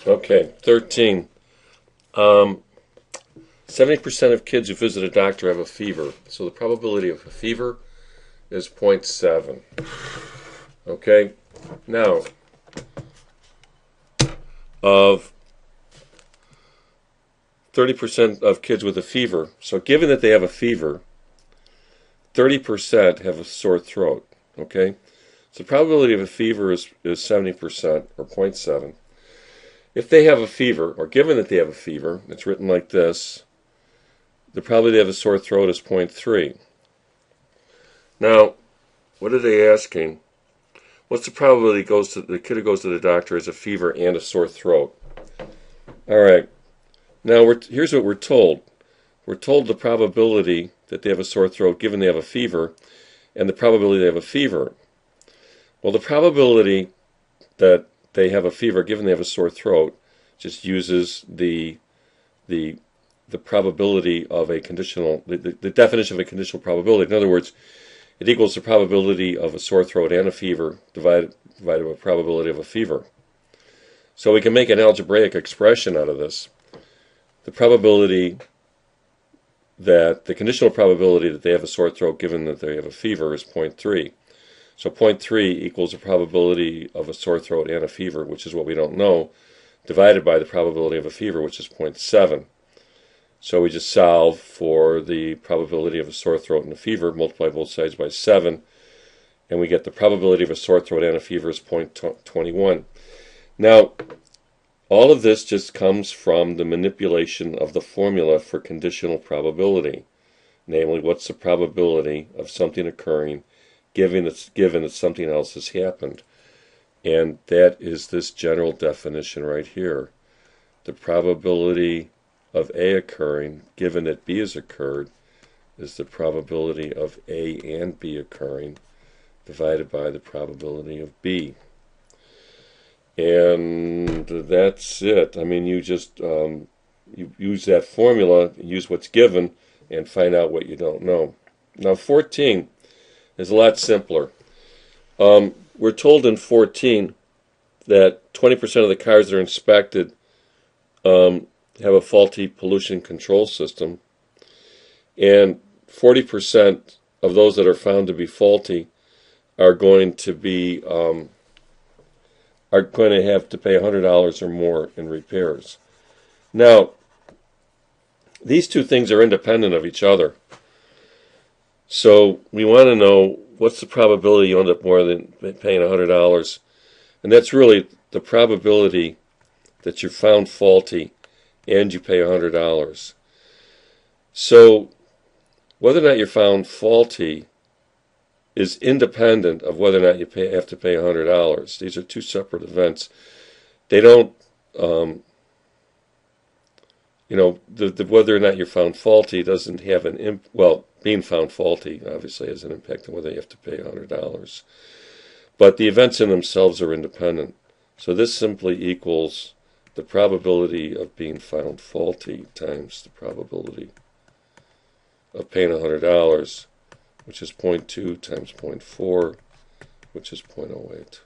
Okay, 13. 70% of kids who visit a doctor have a fever. So the probability of a fever is 0.7. Okay, now, of 30% of kids with a fever, so given that they have a fever, 30% have a sore throat. Okay, so the probability of a fever is 70%, or 0.7. If they have a fever, or given that they have a fever, it's written like this, the probability of a sore throat is 0.3. Now, what are they asking? What's the probability the kid who goes to the doctor has a fever and a sore throat? All right. Now, here's what we're told. We're told the probability that they have a sore throat given they have a fever, and the probability they have a fever. Well, the probability that they have a fever given they have a sore throat just uses the probability of a conditional, the definition of a conditional probability. In other words, it equals the probability of a sore throat and a fever divided by the probability of a fever. So we can make an algebraic expression out of this. The probability that, the conditional probability that they have a sore throat given that they have a fever is 0.3. So 0.3 equals the probability of a sore throat and a fever, which is what we don't know, divided by the probability of a fever, which is 0.7. So we just solve for the probability of a sore throat and a fever, multiply both sides by 7, and we get the probability of a sore throat and a fever is 0.21. Now, all of this just comes from the manipulation of the formula for conditional probability. Namely, what's the probability of something occurring given that something else has happened? And that is this general definition right here. The probability of A occurring, given that B has occurred, is the probability of A and B occurring divided by the probability of B. And that's it. I mean, you just you use that formula, use what's given, and find out what you don't know. Now, 14 is a lot simpler. We're told in 14 that 20% of the cars that are inspected have a faulty pollution control system, and 40% of those that are found to be faulty are going to have to pay $100 or more in repairs. Now, these two things are independent of each other. So we want to know what's the probability you end up more than paying $100, and that's really the probability that you're found faulty and you pay $100. So whether or not you're found faulty is independent of whether or not you have to pay $100. These are two separate events. They don't, whether or not you're found faulty doesn't have being found faulty obviously has an impact on whether you have to pay $100. But the events in themselves are independent. So this simply equals the probability of being found faulty times the probability of paying $100, which is 0.2 times 0.4, which is 0.08.